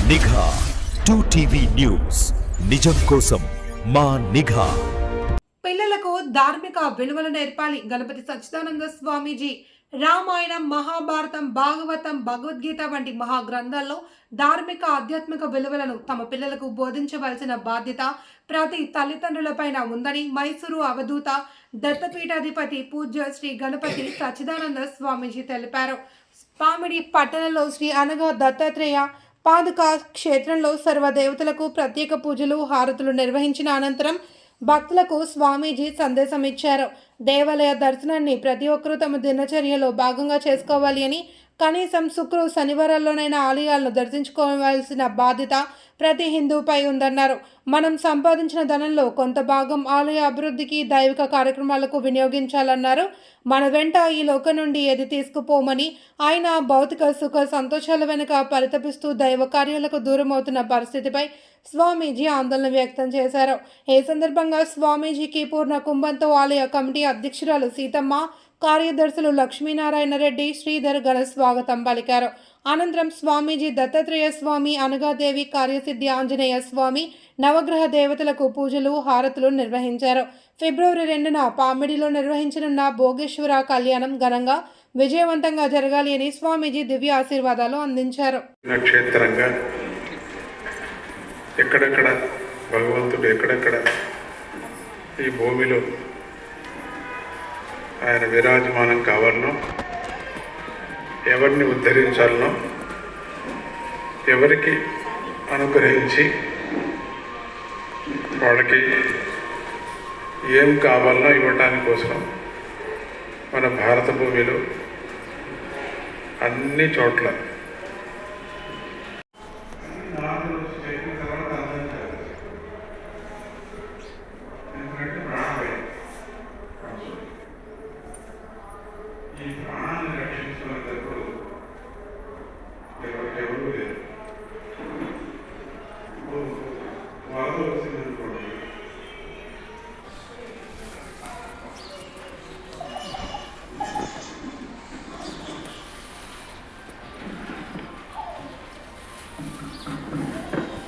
నిఘా 2TV news నిజం కోసం మా నిఘా. పిల్లలకు ధార్మిక విలువలు నేర్పాలి. గణపతి సచ్చిదానంద స్వామీజీ రామాయణం, మహాభారతం, భాగవతం, భగవద్గీత వంటి మహా గ్రంథాల్లో ధార్మిక ఆధ్యాత్మిక విలువలను తమ పిల్లలకు బోధించవలసిన బాధ్యత ప్రతి తల్లిదండ్రులపైన ఉందని మైసూరు అవధూత దత్తపీఠాధిపతి పూజ్య శ్రీ గణపతి సచ్చిదానంద స్వామీజీ తెలిపారు. పామిడి పట్టణంలో శ్రీ అనగా దత్తాత్రేయ పాదుకా క్షేత్రంలో సర్వదేవతలకు ప్రత్యేక పూజలు, హారతులు నిర్వహించిన అనంతరం భక్తులకు స్వామీజీ సందేశం ఇచ్చారు. దేవాలయ దర్శనాన్ని ప్రతి ఒక్కరూ తమ దినచర్యలో భాగంగా చేసుకోవాలి అని, కనీసం శుక్ర శనివారాల్లోనైనా ఆలయాలను దర్శించుకోవాల్సిన బాధ్యత ప్రతి హిందువుపై ఉందన్నారు. మనం సంపాదించిన ధనంలో కొంత భాగం ఆలయ అభివృద్ధికి, దైవిక కార్యక్రమాలకు వినియోగించాలన్నారు. మన వెంట ఈ లోకం నుండి ఏది తీసుకుపోమని, ఆయన భౌతిక సుఖ సంతోషాల వెనుక పరితపిస్తూ దైవ కార్యాలకు దూరం అవుతున్న పరిస్థితిపై స్వామీజీ ఆందోళన వ్యక్తం చేశారు. ఈ సందర్భంగా స్వామీజీకి పూర్ణ కుంభంతో ఆలయ కమిటీ అధ్యక్షురాలు సీతమ్మ, కార్యదర్శులు లక్ష్మీనారాయణ రెడ్డి, శ్రీధర్ ఘన స్వాగతం పలికారు. అనంతరం స్వామీజీ దత్తాత్రేయ స్వామి, అనగాదేవి, కార్యసిద్ధి ఆంజనేయ స్వామి, నవగ్రహ దేవతలకు పూజలు, హారతులు నిర్వహించారు. ఫిబ్రవరి 2న పామిడిలో నిర్వహించనున్న భోగేశ్వర కళ్యాణం ఘనంగా విజయవంతంగా జరగాలి అని స్వామీజీ దివ్య ఆశీర్వాదాలు అందించారు. క్షేత్రంగా ఎక్కడెక్కడ భగవంతుడు ఎక్కడెక్కడ ఈ భూమిలో ఆయన విరాజమానం కావాలనో, ఎవరిని ఉద్ధరించాలనో, ఎవరికి అనుగ్రహించి వాళ్ళకి ఏం కావాలనో ఇవ్వటానికి కోసం మన భారత భూమిలో అన్ని చోట్ల